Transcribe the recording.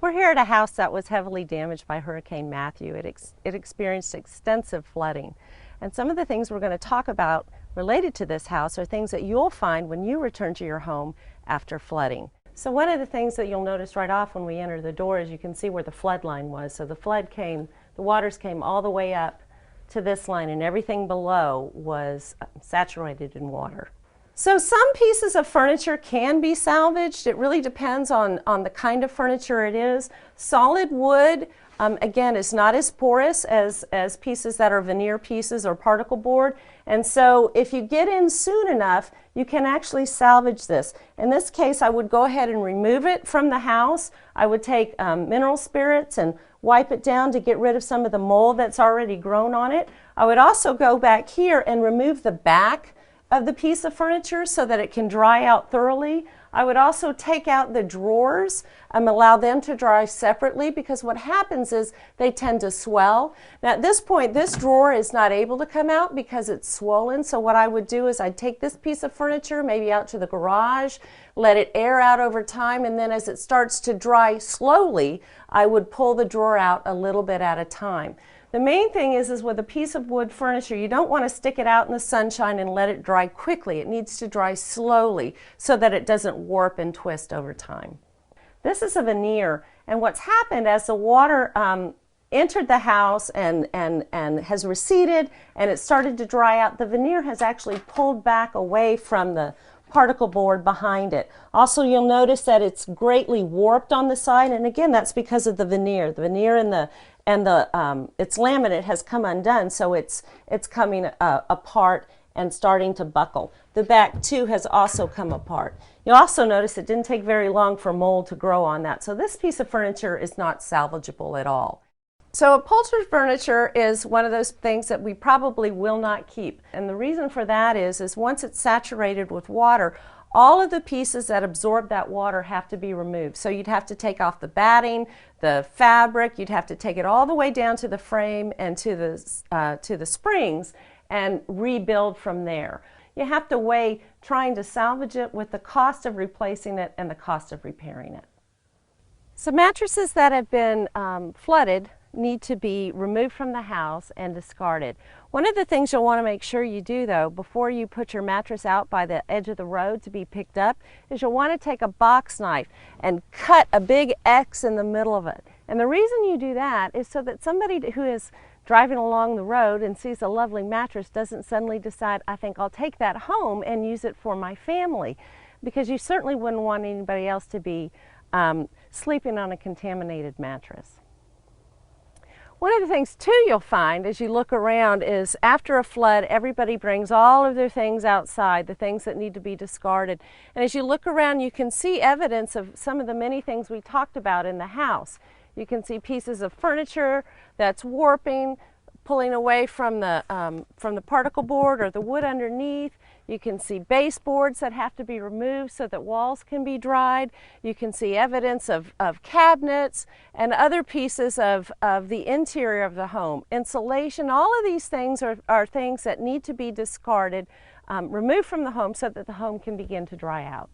We're here at a house that was heavily damaged by Hurricane Matthew. It experienced extensive flooding. And some of the things we're going to talk about related to this house are things that you'll find when you return to your home after flooding. So one of the things that you'll notice right off when we enter the door is you can see where the flood line was. So the waters came all the way up to this line, and everything below was saturated in water. So some pieces of furniture can be salvaged. It really depends on the kind of furniture it is. Solid wood, again, is not as porous as pieces that are veneer pieces or particle board. And so if you get in soon enough, you can actually salvage this. In this case, I would go ahead and remove it from the house. I would take mineral spirits and wipe it down to get rid of some of the mold that's already grown on it. I would also go back here and remove the back of the piece of furniture so that it can dry out thoroughly. I would also take out the drawers and allow them to dry separately, because what happens is they tend to swell. Now at this point, this drawer is not able to come out because it's swollen. So what I would do is I'd take this piece of furniture maybe out to the garage, let it air out over time, and then as it starts to dry slowly, I would pull the drawer out a little bit at a time. The main thing is with a piece of wood furniture, you don't want to stick it out in the sunshine and let it dry quickly. It needs to dry slowly so that it doesn't warp and twist over time. This is a veneer, and what's happened as the water entered the house and has receded and it started to dry out, the veneer has actually pulled back away from the particle board behind it. Also, you'll notice that it's greatly warped on the side, and again, that's because of the veneer. The veneer and its laminate has come undone, so it's coming apart and starting to buckle. The back too has also come apart. You'll also notice it didn't take very long for mold to grow on that, so this piece of furniture is not salvageable at all. So upholstered furniture is one of those things that we probably will not keep, and the reason for that is once it's saturated with water, all of the pieces that absorb that water have to be removed. So you'd have to take off the batting, the fabric, you'd have to take it all the way down to the frame and to the springs and rebuild from there. You have to weigh trying to salvage it with the cost of replacing it and the cost of repairing it. So mattresses that have been flooded need to be removed from the house and discarded. One of the things you'll want to make sure you do, though, before you put your mattress out by the edge of the road to be picked up, is you'll want to take a box knife and cut a big X in the middle of it. And the reason you do that is so that somebody who is driving along the road and sees a lovely mattress doesn't suddenly decide, I think I'll take that home and use it for my family, because you certainly wouldn't want anybody else to be sleeping on a contaminated mattress. One of the things too you'll find as you look around is after a flood, everybody brings all of their things outside, the things that need to be discarded. And as you look around, you can see evidence of some of the many things we talked about in the house. You can see pieces of furniture that's warping, pulling away from the particle board or the wood underneath. You can see baseboards that have to be removed so that walls can be dried. You can see evidence of cabinets and other pieces of the interior of the home. Insulation, all of these things are things that need to be discarded, removed from the home so that the home can begin to dry out.